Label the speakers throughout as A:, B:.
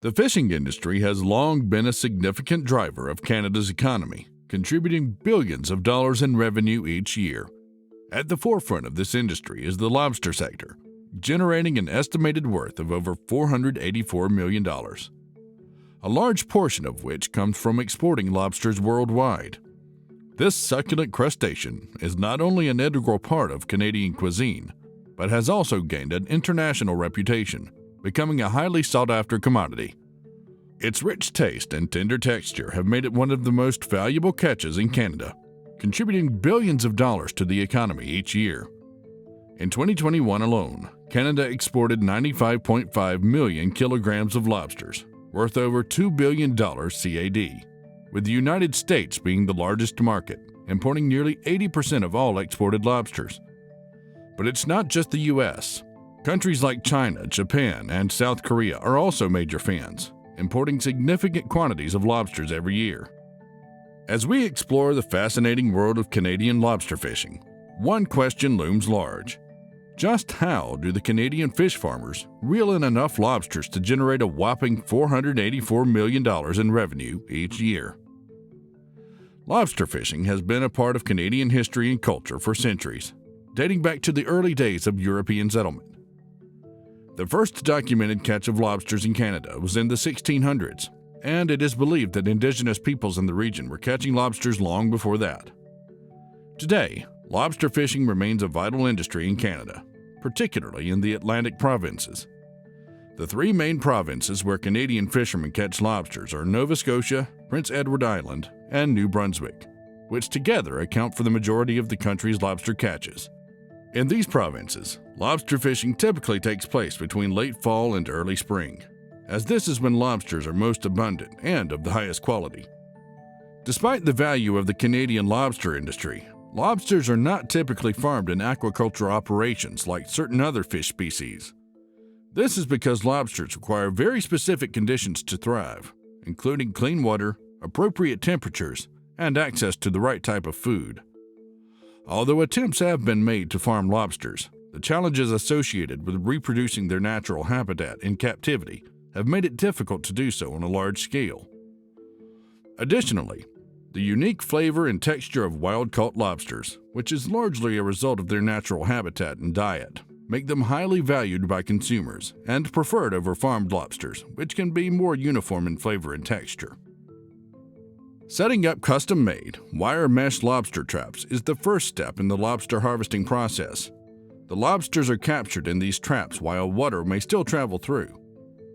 A: The fishing industry has long been a significant driver of Canada's economy, contributing billions of dollars in revenue each year. At the forefront of this industry is the lobster sector, generating an estimated worth of over $484 million, a large portion of which comes from exporting lobsters worldwide. This succulent crustacean is not only an integral part of Canadian cuisine, but has also gained an international reputation, becoming a highly sought-after commodity. Its rich taste and tender texture have made it one of the most valuable catches in Canada, contributing billions of dollars to the economy each year. In 2021 alone, Canada exported 95.5 million kilograms of lobsters, worth over $2 billion CAD, with the United States being the largest market, importing nearly 80% of all exported lobsters. But it's not just the U.S. Countries like China, Japan, and South Korea are also major fans, importing significant quantities of lobsters every year. As we explore the fascinating world of Canadian lobster fishing, one question looms large. Just how do the Canadian fish farmers reel in enough lobsters to generate a whopping $484 million in revenue each year? Lobster fishing has been a part of Canadian history and culture for centuries, dating back to the early days of European settlement. The first documented catch of lobsters in Canada was in the 1600s, and it is believed that Indigenous peoples in the region were catching lobsters long before that. Today, lobster fishing remains a vital industry in Canada, particularly in the Atlantic provinces. The three main provinces where Canadian fishermen catch lobsters are Nova Scotia, Prince Edward Island, and New Brunswick, which together account for the majority of the country's lobster catches. In these provinces, lobster fishing typically takes place between late fall and early spring, as this is when lobsters are most abundant and of the highest quality. Despite the value of the Canadian lobster industry, lobsters are not typically farmed in aquaculture operations like certain other fish species. This is because lobsters require very specific conditions to thrive, including clean water, appropriate temperatures, and access to the right type of food. Although attempts have been made to farm lobsters, the challenges associated with reproducing their natural habitat in captivity have made it difficult to do so on a large scale. Additionally, the unique flavor and texture of wild-caught lobsters, which is largely a result of their natural habitat and diet, make them highly valued by consumers and preferred over farmed lobsters, which can be more uniform in flavor and texture. Setting up custom-made, wire mesh lobster traps is the first step in the lobster harvesting process. The lobsters are captured in these traps while water may still travel through.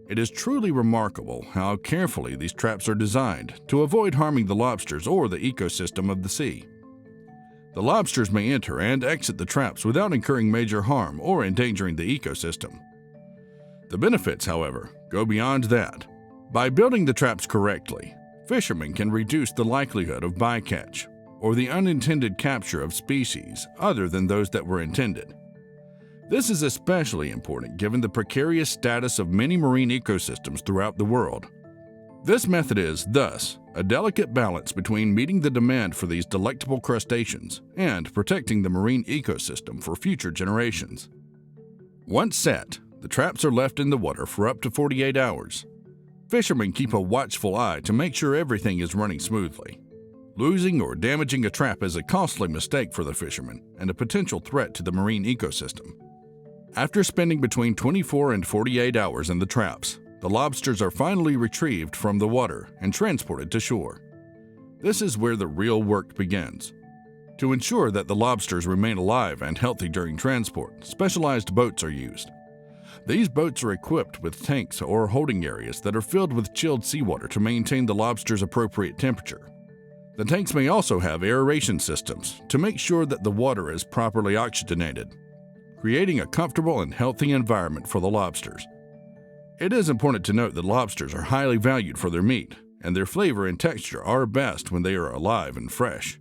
A: It is truly remarkable how carefully these traps are designed to avoid harming the lobsters or the ecosystem of the sea. The lobsters may enter and exit the traps without incurring major harm or endangering the ecosystem. The benefits, however, go beyond that. By building the traps correctly, fishermen can reduce the likelihood of bycatch or the unintended capture of species other than those that were intended. This is especially important given the precarious status of many marine ecosystems throughout the world. This method is, thus, a delicate balance between meeting the demand for these delectable crustaceans and protecting the marine ecosystem for future generations. Once set, the traps are left in the water for up to 48 hours. Fishermen keep a watchful eye to make sure everything is running smoothly. Losing or damaging a trap is a costly mistake for the fishermen and a potential threat to the marine ecosystem. After spending between 24 and 48 hours in the traps, the lobsters are finally retrieved from the water and transported to shore. This is where the real work begins. To ensure that the lobsters remain alive and healthy during transport, specialized boats are used. These boats are equipped with tanks or holding areas that are filled with chilled seawater to maintain the lobster's appropriate temperature. The tanks may also have aeration systems to make sure that the water is properly oxygenated, creating a comfortable and healthy environment for the lobsters. It is important to note that lobsters are highly valued for their meat, and their flavor and texture are best when they are alive and fresh.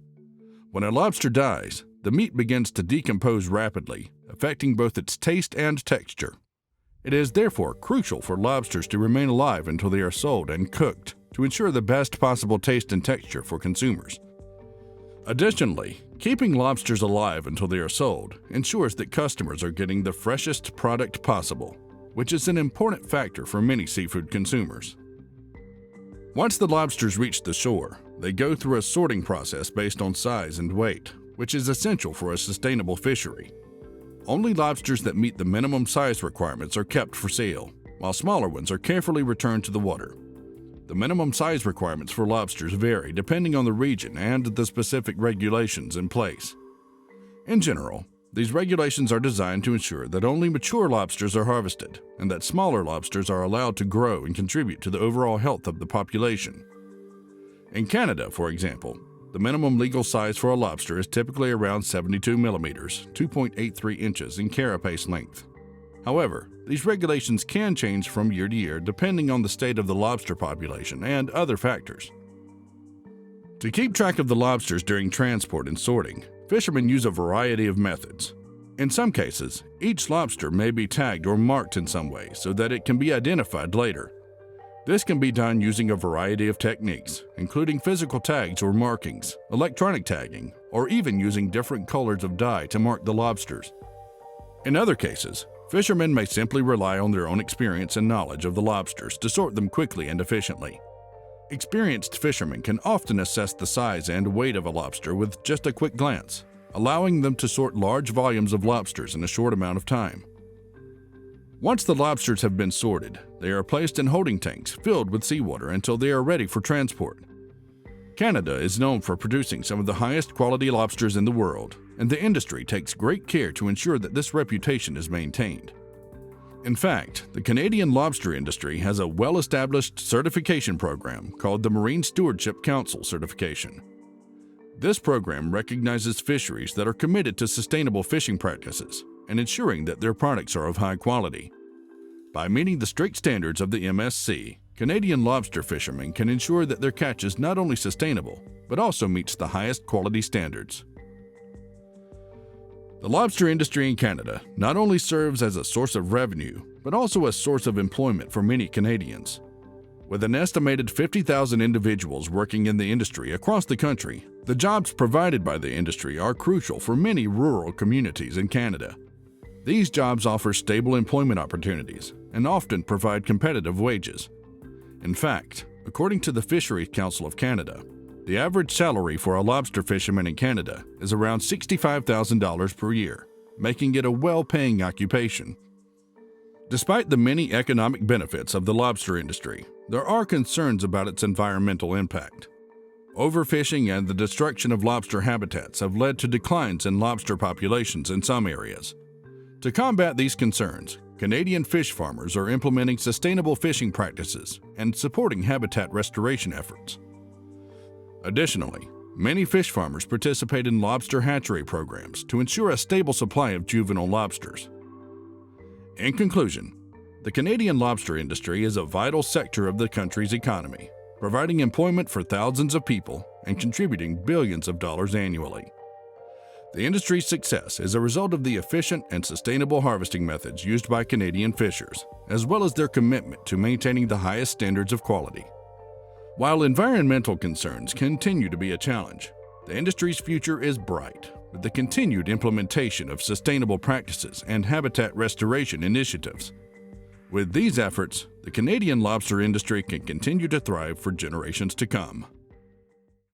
A: When a lobster dies, the meat begins to decompose rapidly, affecting both its taste and texture. It is therefore crucial for lobsters to remain alive until they are sold and cooked to ensure the best possible taste and texture for consumers. Additionally, keeping lobsters alive until they are sold ensures that customers are getting the freshest product possible. which is an important factor for many seafood consumers. Once the lobsters reach the shore, they go through a sorting process based on size and weight, which is essential for a sustainable fishery. Only lobsters that meet the minimum size requirements are kept for sale, while smaller ones are carefully returned to the water. The minimum size requirements for lobsters vary depending on the region and the specific regulations in place. In general, these regulations are designed to ensure that only mature lobsters are harvested and that smaller lobsters are allowed to grow and contribute to the overall health of the population. In Canada, for example, the minimum legal size for a lobster is typically around 72 millimeters, 2.83 inches in carapace length. However, these regulations can change from year to year depending on the state of the lobster population and other factors. To keep track of the lobsters during transport and sorting, fishermen use a variety of methods. In some cases, each lobster may be tagged or marked in some way so that it can be identified later. This can be done using a variety of techniques, including physical tags or markings, electronic tagging, or even using different colors of dye to mark the lobsters. In other cases, fishermen may simply rely on their own experience and knowledge of the lobsters to sort them quickly and efficiently. Experienced fishermen can often assess the size and weight of a lobster with just a quick glance, allowing them to sort large volumes of lobsters in a short amount of time. Once the lobsters have been sorted, they are placed in holding tanks filled with seawater until they are ready for transport. Canada is known for producing some of the highest quality lobsters in the world, and the industry takes great care to ensure that this reputation is maintained. In fact, the Canadian lobster industry has a well-established certification program called the Marine Stewardship Council Certification. This program recognizes fisheries that are committed to sustainable fishing practices and ensuring that their products are of high quality. By meeting the strict standards of the MSC, Canadian lobster fishermen can ensure that their catch is not only sustainable, but also meets the highest quality standards. The lobster industry in Canada not only serves as a source of revenue, but also a source of employment for many Canadians. With an estimated 50,000 individuals working in the industry across the country, the jobs provided by the industry are crucial for many rural communities in Canada. These jobs offer stable employment opportunities and often provide competitive wages. In fact, according to the Fisheries Council of Canada, the average salary for a lobster fisherman in Canada is around $65,000 per year, making it a well-paying occupation. Despite the many economic benefits of the lobster industry, there are concerns about its environmental impact. Overfishing and the destruction of lobster habitats have led to declines in lobster populations in some areas. To combat these concerns, Canadian fish farmers are implementing sustainable fishing practices and supporting habitat restoration efforts. Additionally, many fish farmers participate in lobster hatchery programs to ensure a stable supply of juvenile lobsters. In conclusion, the Canadian lobster industry is a vital sector of the country's economy, providing employment for thousands of people and contributing billions of dollars annually. The industry's success is a result of the efficient and sustainable harvesting methods used by Canadian fishers, as well as their commitment to maintaining the highest standards of quality. While environmental concerns continue to be a challenge, the industry's future is bright with the continued implementation of sustainable practices and habitat restoration initiatives. With these efforts, the Canadian lobster industry can continue to thrive for generations to come.